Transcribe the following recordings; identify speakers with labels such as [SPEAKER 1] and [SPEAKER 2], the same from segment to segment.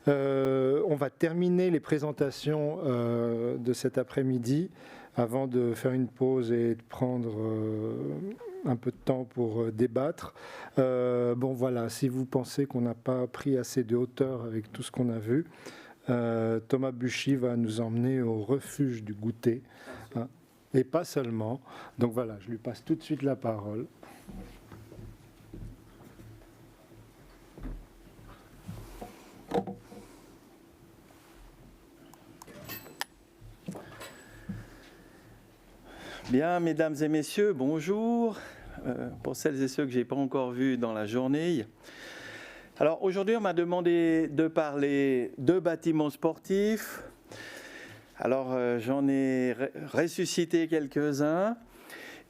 [SPEAKER 1] On va terminer les présentations de cet après-midi avant de faire une pause et de prendre un peu de temps pour débattre. Bon voilà, si vous pensez qu'on n'a pas pris assez de hauteur avec tout ce qu'on a vu, Thomas Buchy va nous emmener au refuge du goûter, hein, et pas seulement. Donc voilà, je lui passe tout de suite la parole.
[SPEAKER 2] Bien, mesdames et messieurs, bonjour. Pour celles et ceux que je n'ai pas encore vus dans la journée. Alors aujourd'hui, on m'a demandé de parler de bâtiments sportifs. Alors j'en ai ressuscité quelques-uns.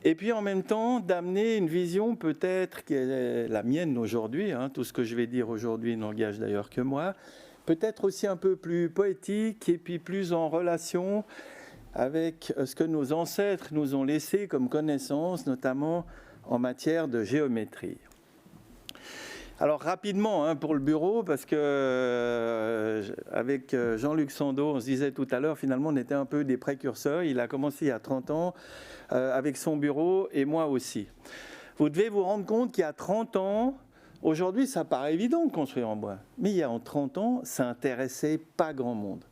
[SPEAKER 2] Et puis en même temps, d'amener une vision peut-être qui est la mienne aujourd'hui. Tout ce que je vais dire aujourd'hui n'engage d'ailleurs que moi. Peut-être aussi un peu plus poétique et puis plus en relation avec ce que nos ancêtres nous ont laissé comme connaissances, notamment en matière de géométrie. Alors rapidement pour le bureau, parce que avec Jean-Luc Sandeau, on se disait tout à l'heure, finalement on était un peu des précurseurs. Il a commencé il y a 30 ans avec son bureau et moi aussi. Vous devez vous rendre compte qu'il y a 30 ans, aujourd'hui ça paraît évident de construire en bois, mais il y a 30 ans, ça intéressait pas grand monde.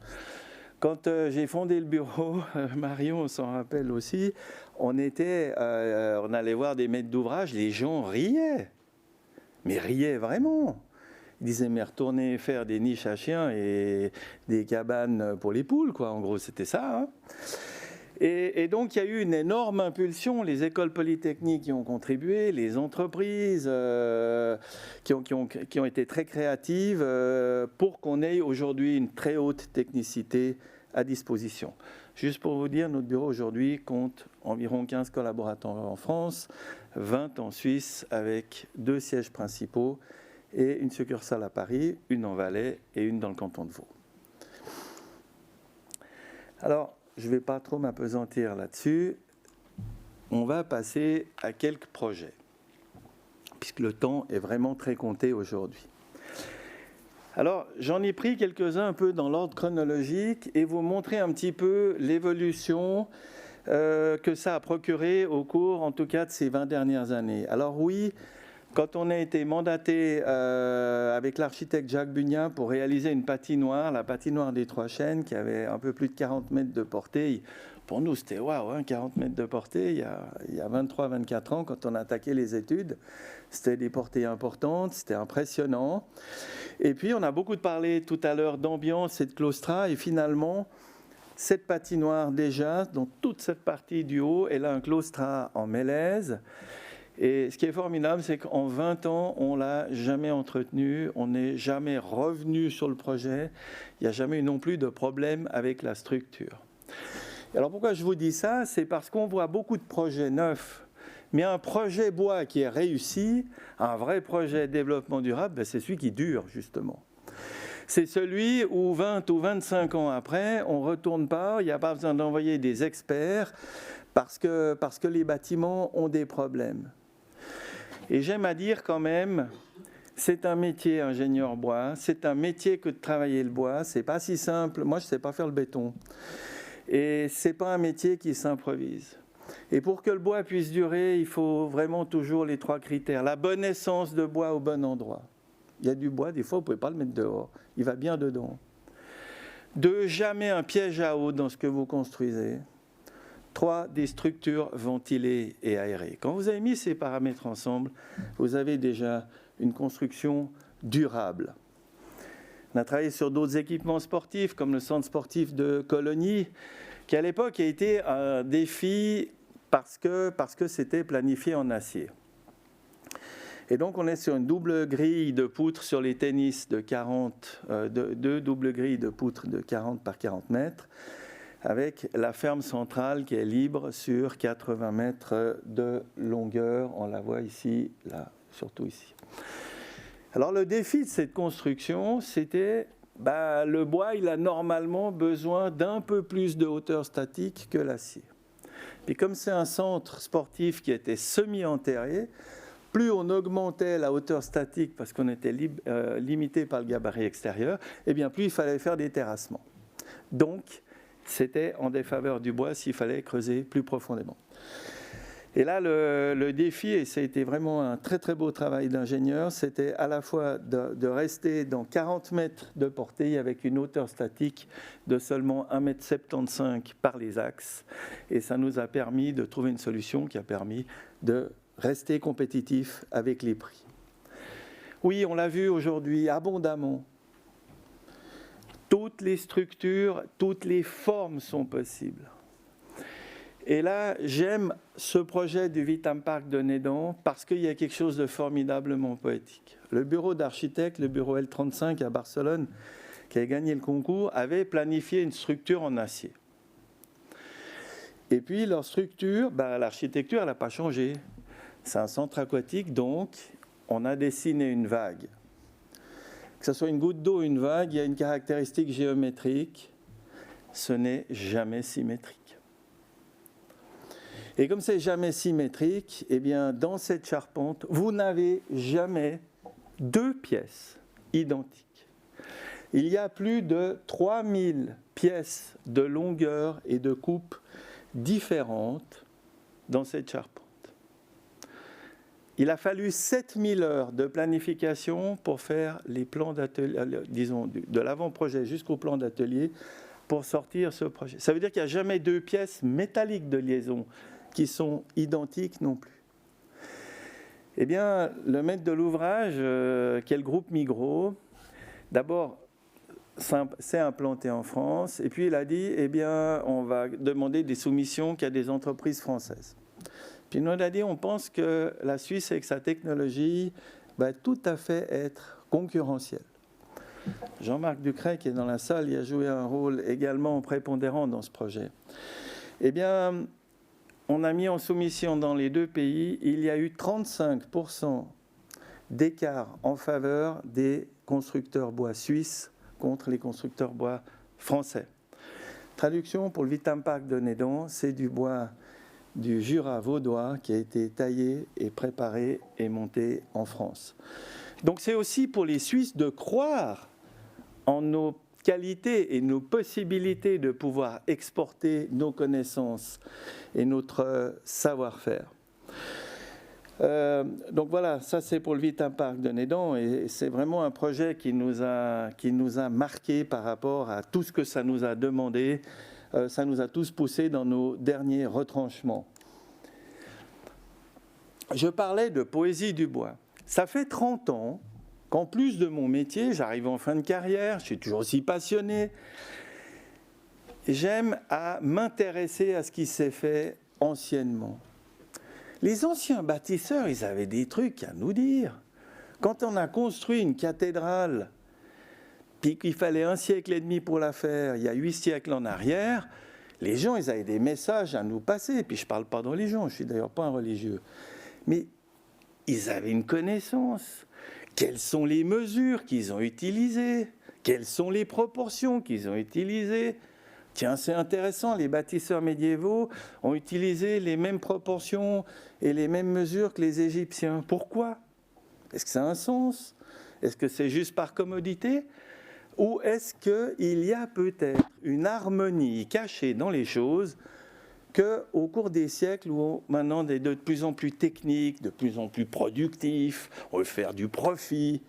[SPEAKER 2] Quand j'ai fondé le bureau, Marion, on s'en rappelle aussi, on allait voir des maîtres d'ouvrage, les gens riaient, mais riaient vraiment. Ils disaient, mais retournez faire des niches à chiens et des cabanes pour les poules, quoi. En gros, c'était ça. Et donc, il y a eu une énorme impulsion. Les écoles polytechniques y ont contribué, les entreprises qui ont été très créatives pour qu'on ait aujourd'hui une très haute technicité à disposition. Juste pour vous dire, notre bureau aujourd'hui compte environ 15 collaborateurs en France, 20 en Suisse avec 2 sièges principaux et une succursale à Paris, une en Valais et une dans le canton de Vaud. Alors, je ne vais pas trop m'appesantir là-dessus. On va passer à quelques projets, puisque le temps est vraiment très compté aujourd'hui. Alors, j'en ai pris quelques-uns un peu dans l'ordre chronologique et vous montrer un petit peu l'évolution que ça a procuré au cours, en tout cas, de ces 20 dernières années. Alors oui, quand on a été mandaté avec l'architecte Jacques Bugnat pour réaliser une patinoire, la patinoire des Trois Chênes, qui avait un peu plus de 40 mètres de portée, pour nous c'était waouh, 40 mètres de portée, il y a 23-24 ans, quand on a attaqué les études, c'était des portées importantes, c'était impressionnant. Et puis on a beaucoup parlé tout à l'heure d'ambiance et de claustrat, et finalement, cette patinoire déjà, donc toute cette partie du haut, elle a un claustrat en mélèze. Et ce qui est formidable, c'est qu'en 20 ans, on ne l'a jamais entretenu, on n'est jamais revenu sur le projet, il n'y a jamais eu non plus de problème avec la structure. Alors pourquoi je vous dis ça? C'est parce qu'on voit beaucoup de projets neufs, mais un projet bois qui est réussi, un vrai projet de développement durable, c'est celui qui dure justement. C'est celui où 20 ou 25 ans après, on ne retourne pas, il n'y a pas besoin d'envoyer des experts parce que les bâtiments ont des problèmes. Et j'aime à dire quand même, c'est un métier ingénieur bois, c'est un métier que de travailler le bois, c'est pas si simple. Moi, je ne sais pas faire le béton. Et c'est pas un métier qui s'improvise. Et pour que le bois puisse durer, il faut vraiment toujours les 3 critères. La bonne essence de bois au bon endroit. Il y a du bois, des fois, vous ne pouvez pas le mettre dehors. Il va bien dedans. 2, jamais un piège à eau dans ce que vous construisez. 3, des structures ventilées et aérées. Quand vous avez mis ces paramètres ensemble, vous avez déjà une construction durable. On a travaillé sur d'autres équipements sportifs, comme le centre sportif de Cologny, qui à l'époque a été un défi parce que c'était planifié en acier. Et donc on est sur une double grille de poutres sur les tennis de 40, 2 doubles grilles de poutres de 40 par 40 mètres, avec la ferme centrale qui est libre sur 80 mètres de longueur. On la voit ici, là, surtout ici. Alors le défi de cette construction, c'était le bois, il a normalement besoin d'un peu plus de hauteur statique que l'acier. Et comme c'est un centre sportif qui était semi-enterré, plus on augmentait la hauteur statique parce qu'on était limité par le gabarit extérieur, et bien plus il fallait faire des terrassements. Donc, c'était en défaveur du bois s'il fallait creuser plus profondément. Et là, le défi, et ça a été vraiment un très très beau travail d'ingénieur, c'était à la fois de rester dans 40 mètres de portée avec une hauteur statique de seulement 1,75 m par les axes. Et ça nous a permis de trouver une solution qui a permis de rester compétitif avec les prix. Oui, on l'a vu aujourd'hui abondamment. Toutes les structures, toutes les formes sont possibles. Et là, j'aime ce projet du Vitam Park de Nédan parce qu'il y a quelque chose de formidablement poétique. Le bureau d'architecte, le bureau L35 à Barcelone, qui a gagné le concours, avait planifié une structure en acier. Et puis leur structure, l'architecture, elle n'a pas changé. C'est un centre aquatique, donc on a dessiné une vague. Que ce soit une goutte d'eau ou une vague, il y a une caractéristique géométrique, ce n'est jamais symétrique. Et comme c'est jamais symétrique, eh bien, dans cette charpente, vous n'avez jamais deux pièces identiques. Il y a plus de 3000 pièces de longueur et de coupe différentes dans cette charpente. Il a fallu 7000 heures de planification pour faire les plans d'atelier, disons, de l'avant-projet jusqu'au plan d'atelier pour sortir ce projet. Ça veut dire qu'il n'y a jamais deux pièces métalliques de liaison qui sont identiques non plus. Eh bien, le maître de l'ouvrage, qui est le groupe Migros, d'abord s'est implanté en France, et puis il a dit, eh bien, on va demander des soumissions qu'à des entreprises françaises. Puis il nous a dit, on pense que la Suisse, avec sa technologie, va tout à fait être concurrentielle. Jean-Marc Ducret, qui est dans la salle, il a joué un rôle également prépondérant dans ce projet. Eh bien, on a mis en soumission dans les deux pays, il y a eu 35% d'écart en faveur des constructeurs bois suisses contre les constructeurs bois français. Traduction pour le Vitam Park de Nédan, c'est du bois du Jura vaudois qui a été taillé et préparé et monté en France. Donc c'est aussi pour les Suisses de croire en nos qualités et nos possibilités de pouvoir exporter nos connaissances et notre savoir-faire. Donc voilà, ça c'est pour le Vitam Park de Nédan et c'est vraiment un projet qui nous a marqué par rapport à tout ce que ça nous a demandé. Ça nous a tous poussés dans nos derniers retranchements. Je parlais de poésie du bois. Ça fait 30 ans qu'en plus de mon métier, j'arrive en fin de carrière, je suis toujours aussi passionné. J'aime à m'intéresser à ce qui s'est fait anciennement. Les anciens bâtisseurs, ils avaient des trucs à nous dire. Quand on a construit une cathédrale, puis qu'il fallait 1 siècle et demi pour la faire, il y a 8 siècles en arrière, les gens, ils avaient des messages à nous passer. Puis je ne parle pas de religion, je ne suis d'ailleurs pas un religieux. Mais ils avaient une connaissance. Quelles sont les mesures qu'ils ont utilisées? Quelles sont les proportions qu'ils ont utilisées? Tiens, c'est intéressant, les bâtisseurs médiévaux ont utilisé les mêmes proportions et les mêmes mesures que les Égyptiens. Pourquoi? Est-ce que ça a un sens? Est-ce que c'est juste par commodité? Ou est-ce qu'il y a peut-être une harmonie cachée dans les choses qu'au cours des siècles, où maintenant on est de plus en plus technique, de plus en plus productif, on veut faire du profit,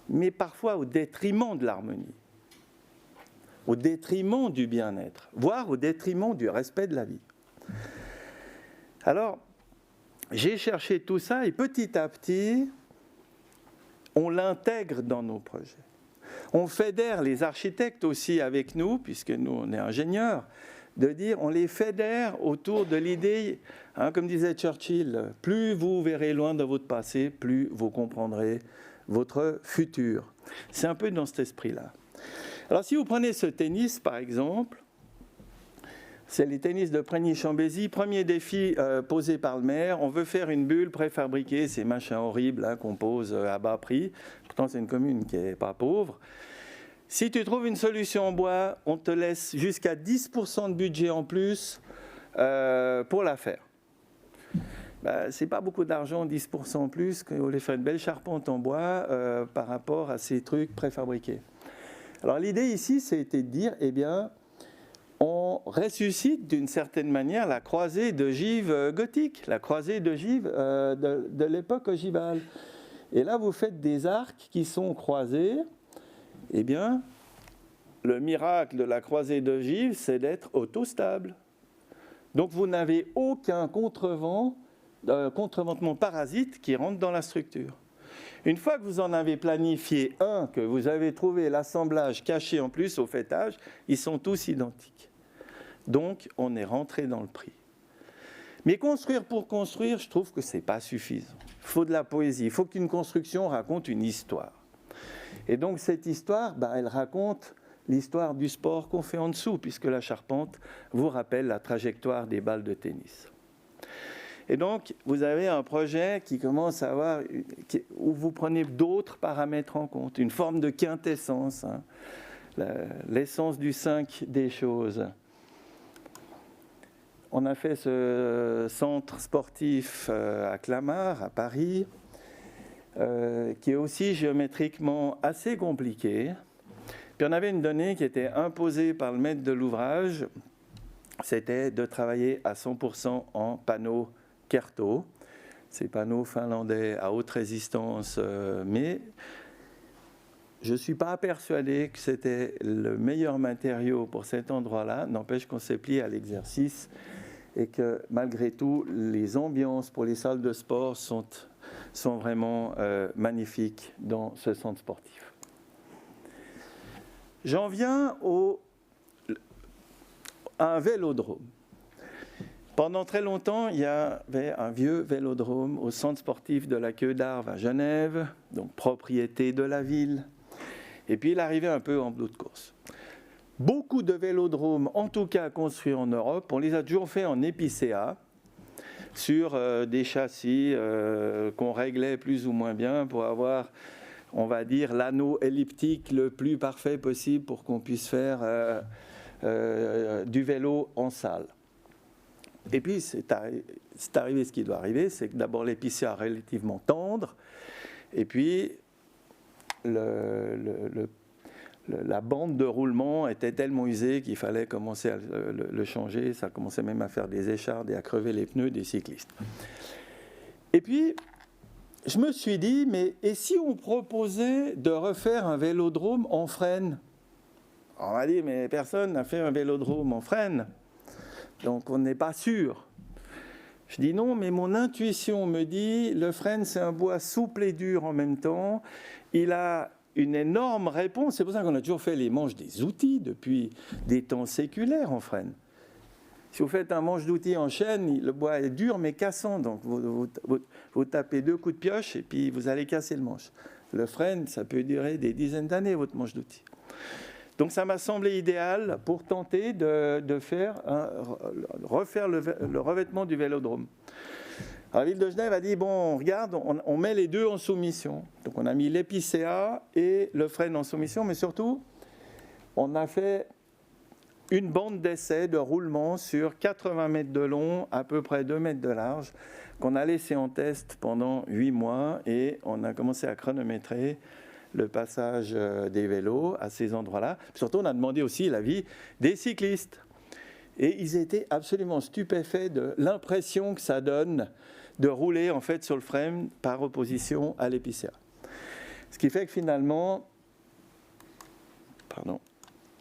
[SPEAKER 2] mais parfois au détriment de l'harmonie, au détriment du bien-être, voire au détriment du respect de la vie. Alors, j'ai cherché tout ça et petit à petit, on l'intègre dans nos projets. On fédère les architectes aussi avec nous, puisque nous, on est ingénieurs, de dire on les fédère autour de l'idée, comme disait Churchill, plus vous verrez loin de votre passé, plus vous comprendrez votre futur. C'est un peu dans cet esprit-là. Alors si vous prenez ce tennis, par exemple, c'est les tennis de Prégny-Chambésy, premier défi posé par le maire, on veut faire une bulle préfabriquée, ces machins horribles qu'on pose à bas prix, pourtant c'est une commune qui n'est pas pauvre. Si tu trouves une solution en bois, on te laisse jusqu'à 10% de budget en plus pour la faire. c'est pas beaucoup d'argent, 10% plus, qu'on voulait faire une belle charpente en bois par rapport à ces trucs préfabriqués. Alors l'idée ici, c'était de dire, eh bien, on ressuscite d'une certaine manière la croisée d'ogives gothique, la croisée d'ogives de l'époque ogivale. Et là, vous faites des arcs qui sont croisés. Eh bien, le miracle de la croisée d'ogives, c'est d'être autostable. Donc vous n'avez aucun contreventement parasite qui rentre dans la structure. Une fois que vous en avez planifié un, que vous avez trouvé l'assemblage caché en plus au faîtage, ils sont tous identiques. Donc on est rentré dans le prix. Mais construire pour construire, je trouve que ce n'est pas suffisant. Il faut de la poésie, il faut qu'une construction raconte une histoire. Et donc cette histoire, elle raconte l'histoire du sport qu'on fait en dessous, puisque la charpente vous rappelle la trajectoire des balles de tennis. Et donc, vous avez un projet qui commence à avoir, où vous prenez d'autres paramètres en compte, une forme de quintessence, l'essence du 5 des choses. On a fait ce centre sportif à Clamart, à Paris, qui est aussi géométriquement assez compliqué. Puis on avait une donnée qui était imposée par le maître de l'ouvrage, c'était de travailler à 100% en panneaux Kerto, ces panneaux finlandais à haute résistance, mais je ne suis pas persuadé que c'était le meilleur matériau pour cet endroit-là, n'empêche qu'on s'est plié à l'exercice et que malgré tout, les ambiances pour les salles de sport sont vraiment magnifiques dans ce centre sportif. J'en viens à un vélodrome. Pendant très longtemps, il y avait un vieux vélodrome au centre sportif de la Queue d'Arve à Genève, donc propriété de la ville. Et puis il arrivait un peu en bout de course. Beaucoup de vélodromes, en tout cas construits en Europe, on les a toujours fait en épicéa, sur des châssis qu'on réglait plus ou moins bien pour avoir, on va dire, l'anneau elliptique le plus parfait possible pour qu'on puisse faire du vélo en salle. Et puis, c'est arrivé ce qui doit arriver, c'est que d'abord l'épicéa relativement tendre, et puis la bande de roulement était tellement usée qu'il fallait commencer à le changer, ça commençait même à faire des échardes et à crever les pneus des cyclistes. Et puis, je me suis dit, mais et si on proposait de refaire un vélodrome en frêne? On m'a dit, mais personne n'a fait un vélodrome en frêne. Donc on n'est pas sûr. Je dis non, mais mon intuition me dit, le frêne c'est un bois souple et dur en même temps. Il a une énorme réponse. C'est pour ça qu'on a toujours fait les manches des outils depuis des temps séculaires en frêne. Si vous faites un manche d'outils en chêne, le bois est dur mais cassant. Donc vous tapez 2 coups de pioche et puis vous allez casser le manche. Le frêne, ça peut durer des dizaines d'années, votre manche d'outils. Donc ça m'a semblé idéal pour tenter de refaire le revêtement du vélodrome. Alors, la ville de Genève a dit, bon, regarde, on met les deux en soumission. Donc on a mis l'épicéa et le frêne en soumission, mais surtout, on a fait une bande d'essai de roulement sur 80 mètres de long, à peu près 2 mètres de large, qu'on a laissé en test pendant 8 mois et on a commencé à chronométrer le passage des vélos à ces endroits-là. Surtout, on a demandé aussi l'avis des cyclistes. Et ils étaient absolument stupéfaits de l'impression que ça donne de rouler en fait sur le frame par opposition à l'épicéa. Ce qui fait que finalement,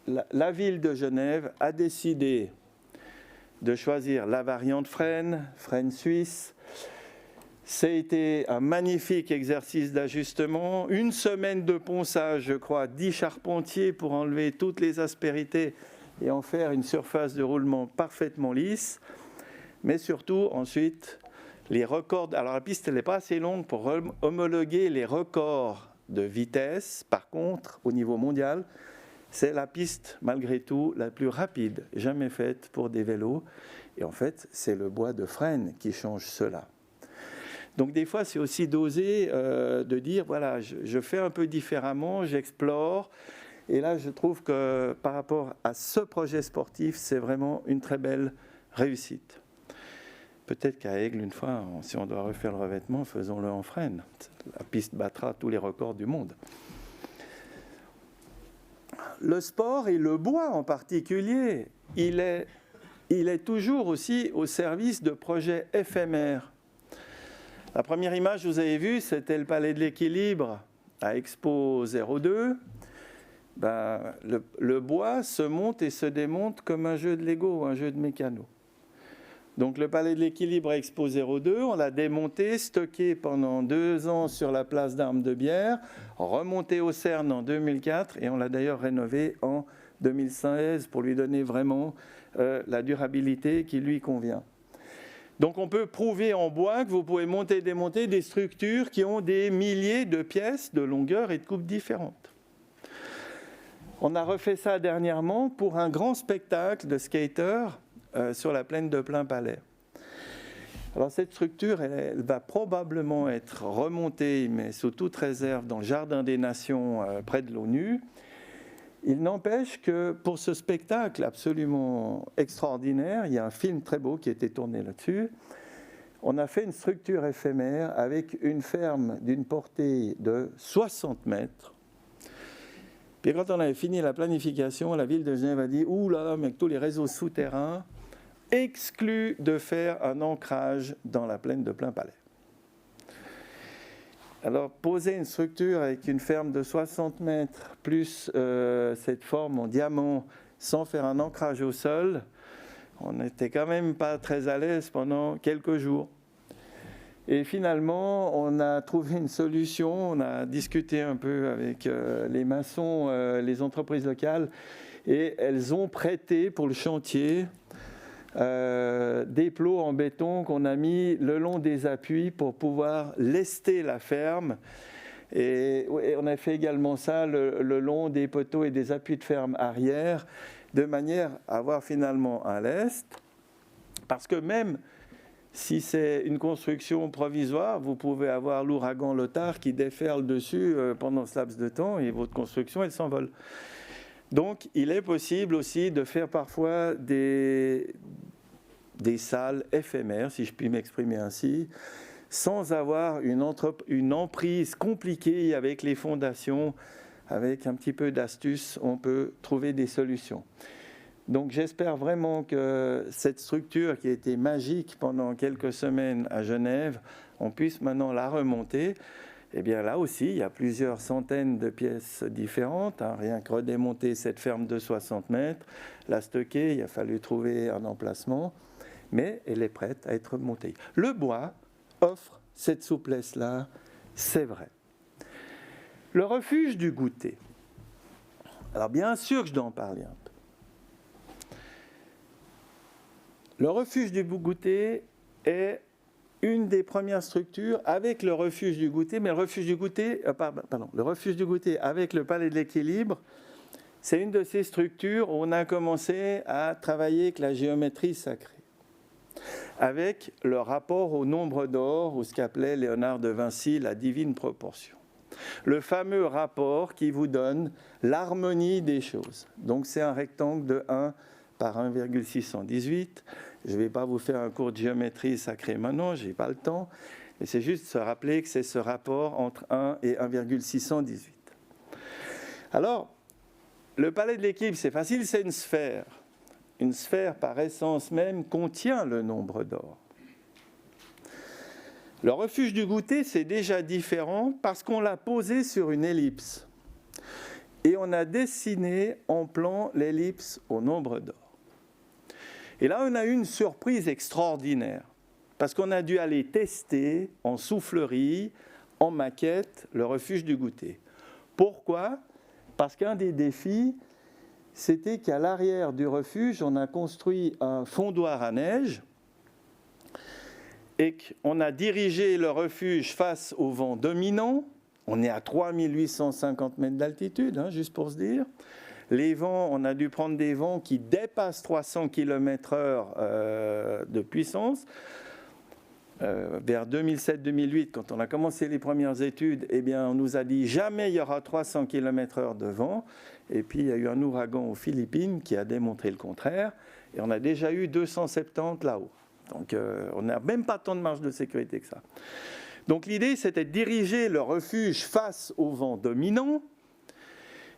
[SPEAKER 2] la ville de Genève a décidé de choisir la variante frêne suisse. C'était un magnifique exercice d'ajustement. 1 semaine de ponçage, je crois, 10 charpentiers pour enlever toutes les aspérités et en faire une surface de roulement parfaitement lisse. Mais surtout, ensuite, les records. Alors la piste, elle n'est pas assez longue pour homologuer les records de vitesse. Par contre, au niveau mondial, c'est la piste, malgré tout, la plus rapide jamais faite pour des vélos. Et en fait, c'est le bois de frêne qui change cela. Donc des fois, c'est aussi d'oser de dire, voilà, je fais un peu différemment, j'explore. Et là, je trouve que par rapport à ce projet sportif, c'est vraiment une très belle réussite. Peut-être qu'à Aigle, une fois, si on doit refaire le revêtement, faisons-le en frêne. La piste battra tous les records du monde. Le sport et le bois en particulier, il est toujours aussi au service de projets éphémères. La première image que vous avez vue, c'était le Palais de l'Équilibre à Expo 02. Le bois se monte et se démonte comme un jeu de Lego, un jeu de mécano. Donc le Palais de l'Équilibre à Expo 02, on l'a démonté, stocké pendant 2 ans sur la place d'Armes de Bière, remonté au CERN en 2004 et on l'a d'ailleurs rénové en 2016 pour lui donner vraiment la durabilité qui lui convient. Donc on peut prouver en bois que vous pouvez monter et démonter des structures qui ont des milliers de pièces de longueur et de coupe différentes. On a refait ça dernièrement pour un grand spectacle de skaters sur la plaine de Plainpalais. Alors cette structure, elle va probablement être remontée, mais sous toute réserve, dans le Jardin des Nations près de l'ONU. Il n'empêche que pour ce spectacle absolument extraordinaire, il y a un film très beau qui a été tourné là-dessus. On a fait une structure éphémère avec une ferme d'une portée de 60 mètres. Puis quand on avait fini la planification, la ville de Genève a dit « Ouh là là, mais avec tous les réseaux souterrains, exclu de faire un ancrage dans la plaine de Plainpalais. » Alors, poser une structure avec une ferme de 60 mètres, plus cette forme en diamant, sans faire un ancrage au sol, on n'était quand même pas très à l'aise pendant quelques jours. Et finalement, on a trouvé une solution, on a discuté un peu avec les maçons, les entreprises locales, et elles ont prêté pour le chantier des plots en béton qu'on a mis le long des appuis pour pouvoir lester la ferme. Et on a fait également ça le long des poteaux et des appuis de ferme arrière, de manière à avoir finalement un lest. Parce que même si c'est une construction provisoire, vous pouvez avoir l'ouragan Lothar qui déferle dessus pendant ce laps de temps et votre construction, elle s'envole. Donc, il est possible aussi de faire parfois des salles éphémères, si je puis m'exprimer ainsi, sans avoir une emprise compliquée avec les fondations. Avec un petit peu d'astuce, on peut trouver des solutions. Donc, j'espère vraiment que cette structure qui a été magique pendant quelques semaines à Genève, on puisse maintenant la remonter. Eh bien là aussi, il y a plusieurs centaines de pièces différentes. Rien que redémonter cette ferme de 60 mètres, la stocker, il a fallu trouver un emplacement, mais elle est prête à être montée. Le bois offre cette souplesse-là, c'est vrai. Le refuge du goûter. Alors bien sûr que je dois en parler un peu. Le refuge du goûter est une des premières structures avec le refuge du goûter, mais le refuge du goûter avec le Palais de l'Équilibre, c'est une de ces structures où on a commencé à travailler avec la géométrie sacrée, avec le rapport au nombre d'or, ou ce qu'appelait Léonard de Vinci la divine proportion. Le fameux rapport qui vous donne l'harmonie des choses. Donc c'est un rectangle de 1 par 1,618. Je ne vais pas vous faire un cours de géométrie sacrée maintenant, je n'ai pas le temps, mais c'est juste se rappeler que c'est ce rapport entre 1 et 1,618. Alors, le Palais de l'Équilibre, c'est facile, c'est une sphère. Une sphère, par essence même, contient le nombre d'or. Le refuge du goûter, c'est déjà différent parce qu'on l'a posé sur une ellipse. Et on a dessiné en plan l'ellipse au nombre d'or. Et là, on a eu une surprise extraordinaire, parce qu'on a dû aller tester en soufflerie, en maquette, le refuge du goûter. Pourquoi ? Parce qu'un des défis, c'était qu'à l'arrière du refuge, on a construit un fondoir à neige et qu'on a dirigé le refuge face au vent dominant. On est à 3850 mètres d'altitude, juste pour se dire. Les vents, on a dû prendre des vents qui dépassent 300 km/h de puissance. Vers 2007-2008, quand on a commencé les premières études, eh bien, on nous a dit jamais il y aura 300 km/h de vent. Et puis, il y a eu un ouragan aux Philippines qui a démontré le contraire. Et on a déjà eu 270 là-haut. Donc on n'a même pas tant de marge de sécurité que ça. Donc l'idée, c'était de diriger le refuge face au vent dominant,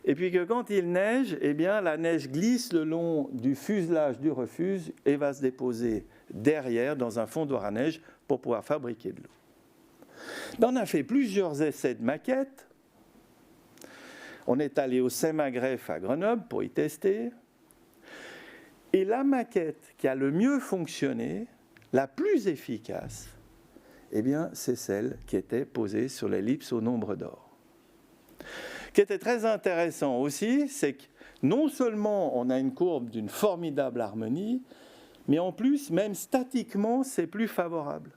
[SPEAKER 2] et puis que quand il neige, eh bien, la neige glisse le long du fuselage du refuge et va se déposer derrière dans un fondoir à neige pour pouvoir fabriquer de l'eau. On a fait plusieurs essais de maquettes. On est allé au Saint-Magref à Grenoble pour y tester. Et la maquette qui a le mieux fonctionné, la plus efficace, eh bien, c'est celle qui était posée sur l'ellipse au nombre d'or. Ce qui était très intéressant aussi, c'est que non seulement on a une courbe d'une formidable harmonie, mais en plus, même statiquement, c'est plus favorable.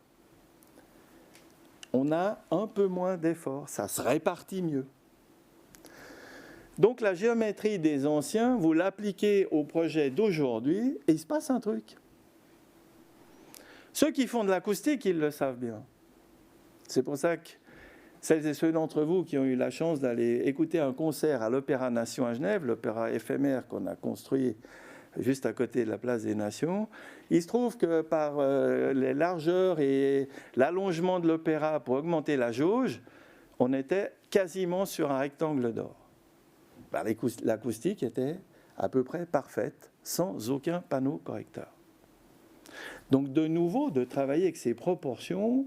[SPEAKER 2] On a un peu moins d'efforts, ça se répartit mieux. Donc la géométrie des anciens, vous l'appliquez au projet d'aujourd'hui et il se passe un truc. Ceux qui font de l'acoustique, ils le savent bien. C'est pour ça que celles et ceux d'entre vous qui ont eu la chance d'aller écouter un concert à l'Opéra Nation à Genève, l'opéra éphémère qu'on a construit juste à côté de la place des Nations, il se trouve que par les largeurs et l'allongement de l'opéra pour augmenter la jauge, on était quasiment sur un rectangle d'or. L'acoustique était à peu près parfaite, sans aucun panneau correcteur. Donc de nouveau, de travailler avec ces proportions,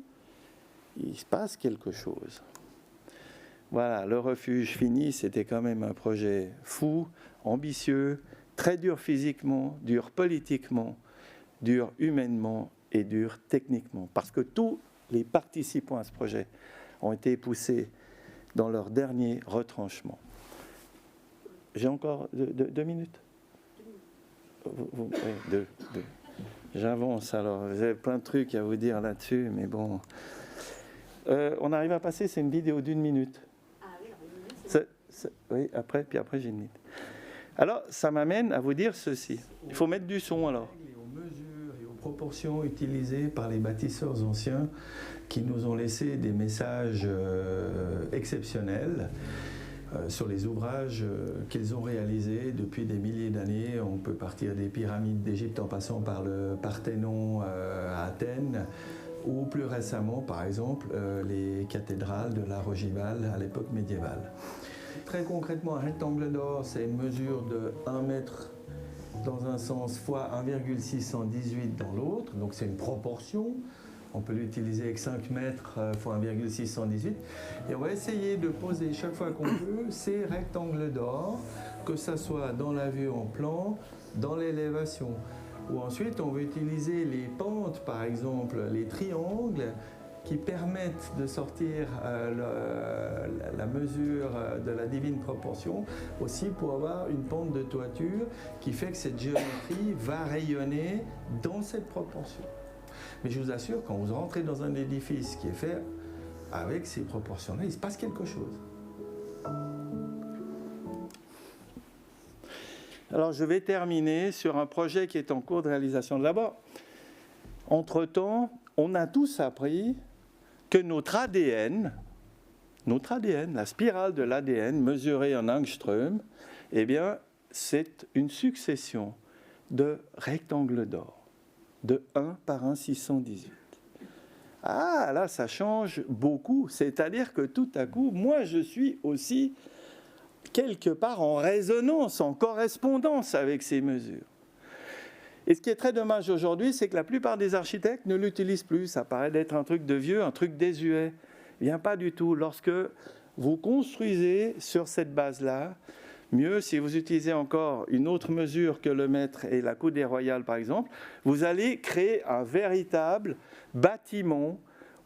[SPEAKER 2] il se passe quelque chose. Voilà, le refuge fini, c'était quand même un projet fou, ambitieux, très dur physiquement, dur politiquement, dur humainement et dur techniquement. Parce que tous les participants à ce projet ont été poussés dans leur dernier retranchement. J'ai encore 2 minutes. Oui, deux. J'avance alors, j'ai plein de trucs à vous dire là-dessus, mais bon. On arrive à passer, c'est une vidéo d'1 minute.
[SPEAKER 3] Ah oui,
[SPEAKER 2] oui, après j'ai une minute. Alors, ça m'amène à vous dire ceci. Il faut mettre du son alors.
[SPEAKER 4] Aux mesures et aux proportions utilisées par les bâtisseurs anciens qui nous ont laissé des messages exceptionnels. Sur les ouvrages qu'ils ont réalisés depuis des milliers d'années. On peut partir des pyramides d'Égypte en passant par le Parthénon à Athènes, ou plus récemment, par exemple, les cathédrales de la Rogivale à l'époque médiévale. Très concrètement, un rectangle d'or, c'est une mesure de 1 mètre dans un sens fois 1,618 dans l'autre, donc c'est une proportion. On peut l'utiliser avec 5 mètres fois 1,618. Et on va essayer de poser chaque fois qu'on peut ces rectangles d'or, que ce soit dans la vue en plan, dans l'élévation. Ou ensuite, on va utiliser les pentes, par exemple, les triangles, qui permettent de sortir la mesure de la divine proportion, aussi pour avoir une pente de toiture qui fait que cette géométrie va rayonner dans cette proportion. Mais je vous assure, quand vous rentrez dans un édifice qui est fait avec ces proportions-là, il se passe quelque chose.
[SPEAKER 2] Alors, je vais terminer sur un projet qui est en cours de réalisation. D'abord, entre-temps, on a tous appris que notre ADN, la spirale de l'ADN mesurée en angstrom, eh bien, c'est une succession de rectangles d'or. De 1 par 1,618. Ah, là, ça change beaucoup. C'est-à-dire que tout à coup, moi, je suis aussi quelque part en résonance, en correspondance avec ces mesures. Et ce qui est très dommage aujourd'hui, c'est que la plupart des architectes ne l'utilisent plus. Ça paraît d'être un truc de vieux, un truc désuet. Eh bien, pas du tout. Lorsque vous construisez sur cette base-là, mieux, si vous utilisez encore une autre mesure que le mètre et la coudée royale, par exemple, vous allez créer un véritable bâtiment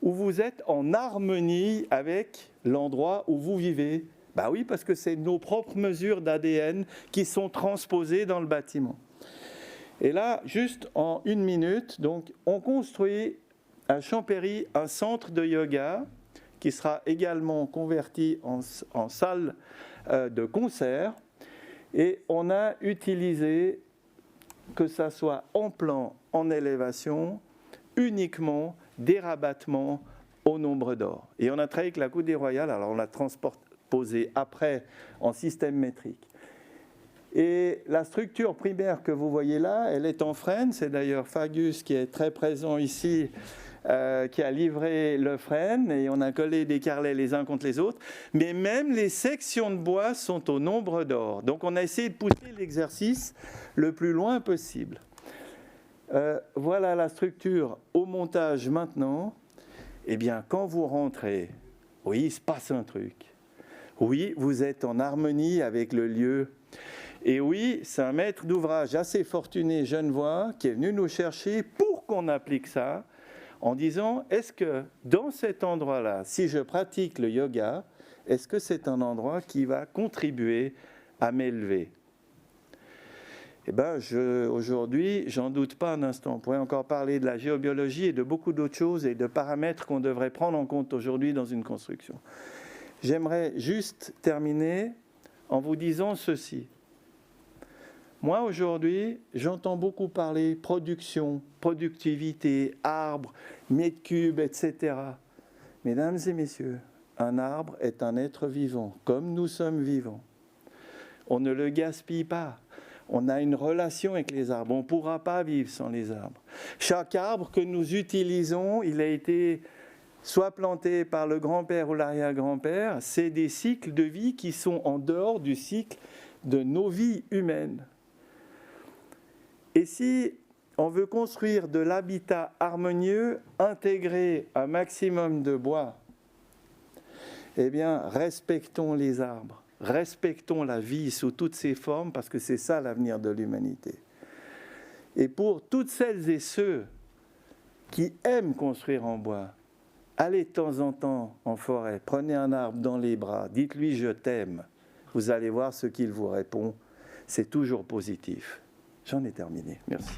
[SPEAKER 2] où vous êtes en harmonie avec l'endroit où vous vivez. Ben oui, parce que c'est nos propres mesures d'ADN qui sont transposées dans le bâtiment. Et là, juste en 1 minute, donc, on construit à Champéry un centre de yoga qui sera également converti en salle de concert, et on a utilisé, que ça soit en plan, en élévation, uniquement des rabattements au nombre d'or. Et on a travaillé avec la coudée royale, alors on l'a transposé après en système métrique. Et la structure primaire que vous voyez là, elle est en frêne. C'est d'ailleurs Fagus qui est très présent ici, qui a livré le frêne, et on a collé des carrelets les uns contre les autres. Mais même les sections de bois sont au nombre d'or. Donc on a essayé de pousser l'exercice le plus loin possible. Voilà la structure au montage maintenant. Eh bien, quand vous rentrez, oui, il se passe un truc. Oui, vous êtes en harmonie avec le lieu. Et oui, c'est un maître d'ouvrage assez fortuné genevois qui est venu nous chercher pour qu'on applique ça, en disant, est-ce que dans cet endroit-là, si je pratique le yoga, est-ce que c'est un endroit qui va contribuer à m'élever ? Eh bien, aujourd'hui, j'en doute pas un instant. On pourrait encore parler de la géobiologie et de beaucoup d'autres choses et de paramètres qu'on devrait prendre en compte aujourd'hui dans une construction. J'aimerais juste terminer en vous disant ceci. Moi, aujourd'hui, j'entends beaucoup parler production, productivité, arbre, mètre cube, etc. Mesdames et messieurs, un arbre est un être vivant, comme nous sommes vivants. On ne le gaspille pas. On a une relation avec les arbres. On ne pourra pas vivre sans les arbres. Chaque arbre que nous utilisons, il a été soit planté par le grand-père ou l'arrière-grand-père. C'est des cycles de vie qui sont en dehors du cycle de nos vies humaines. Et si on veut construire de l'habitat harmonieux, intégrer un maximum de bois, eh bien, respectons les arbres, respectons la vie sous toutes ses formes, parce que c'est ça l'avenir de l'humanité. Et pour toutes celles et ceux qui aiment construire en bois, allez de temps en temps en forêt, prenez un arbre dans les bras, dites-lui « je t'aime ». Vous allez voir ce qu'il vous répond, c'est toujours positif. J'en ai terminé. Merci.